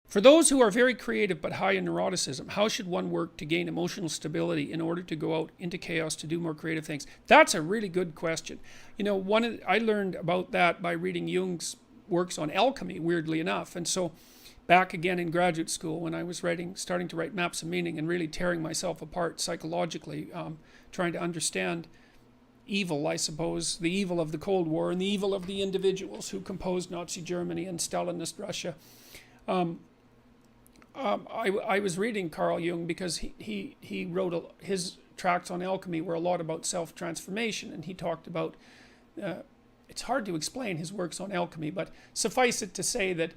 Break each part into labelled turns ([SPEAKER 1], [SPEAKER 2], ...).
[SPEAKER 1] For those who are very creative but high in neuroticism, how should one work to gain emotional stability in order to go out into chaos to do more creative things? That's a really good question. You know, I learned about that by reading Jung's works on alchemy, weirdly enough. And so back again in graduate school when I was starting to write Maps of Meaning and really tearing myself apart psychologically, trying to understand evil, I suppose, the evil of the Cold War and the evil of the individuals who composed Nazi Germany and Stalinist Russia. I was reading Carl Jung because he wrote his tracts on alchemy were a lot about self-transformation, and he talked about, it's hard to explain his works on alchemy, but suffice it to say that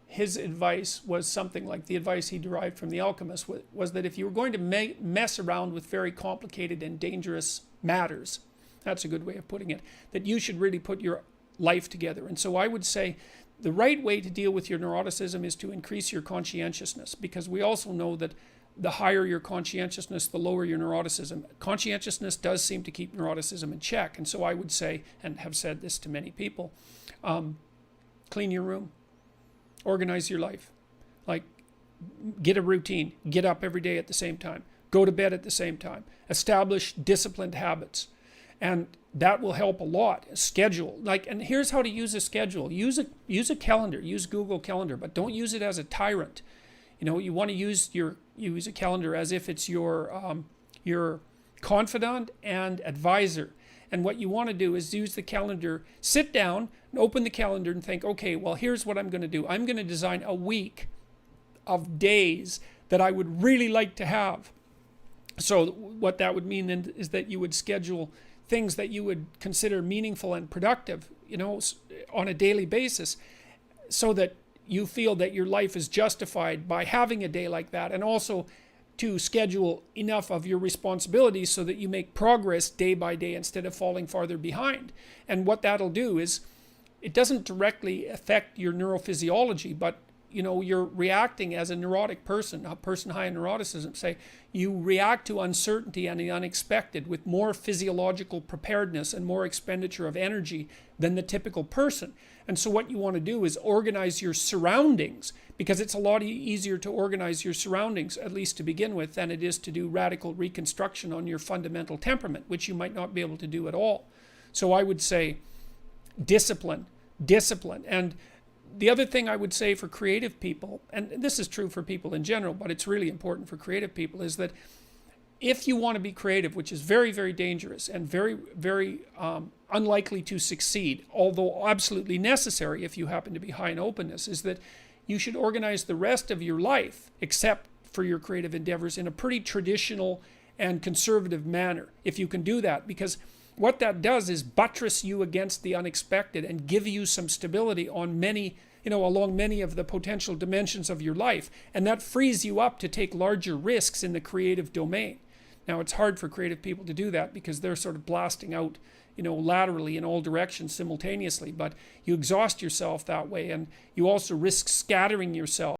[SPEAKER 1] his advice was something like the advice he derived from the alchemist was that if you were going to mess around with very complicated and dangerous matters, that's a good way of putting it, that you should really put your life together. And so I would say the right way to deal with your neuroticism is to increase your conscientiousness, because we also know that the higher your conscientiousness, the lower your neuroticism. Conscientiousness does seem to keep neuroticism in check. And so I would say, and have said this to many people, clean your room, organize your life, like get a routine, get up every day at the same time, go to bed at the same time, establish disciplined habits. And that will help a lot. Schedule, and here's how to use a schedule. Use a calendar. Use Google Calendar, but don't use it as a tyrant. You know, you want to use a calendar as if it's your confidant and advisor. And what you want to do is use the calendar. Sit down and open the calendar and think, okay, well, here's what I'm going to do. I'm going to design a week of days that I would really like to have. So what that would mean then is that you would schedule things that you would consider meaningful and productive, you know, on a daily basis, so that you feel that your life is justified by having a day like that, and also to schedule enough of your responsibilities so that you make progress day by day instead of falling farther behind. And what that'll do is, it doesn't directly affect your neurophysiology, but you know, you're reacting as a neurotic person, a person high in neuroticism, say, you react to uncertainty and the unexpected with more physiological preparedness and more expenditure of energy than the typical person. And so what you want to do is organize your surroundings, because it's a lot easier to organize your surroundings, at least to begin with, than it is to do radical reconstruction on your fundamental temperament, which you might not be able to do at all. So I would say discipline. And the other thing I would say for creative people, and this is true for people in general, but it's really important for creative people, is that if you want to be creative, which is very, very dangerous and very, very unlikely to succeed, although absolutely necessary if you happen to be high in openness, is that you should organize the rest of your life, except for your creative endeavors, in a pretty traditional and conservative manner, if you can do that. Because what that does is buttress you against the unexpected and give you some stability on many, along many of the potential dimensions of your life. And that frees you up to take larger risks in the creative domain. Now, it's hard for creative people to do that because they're sort of blasting out, laterally in all directions simultaneously. But you exhaust yourself that way, and you also risk scattering yourself.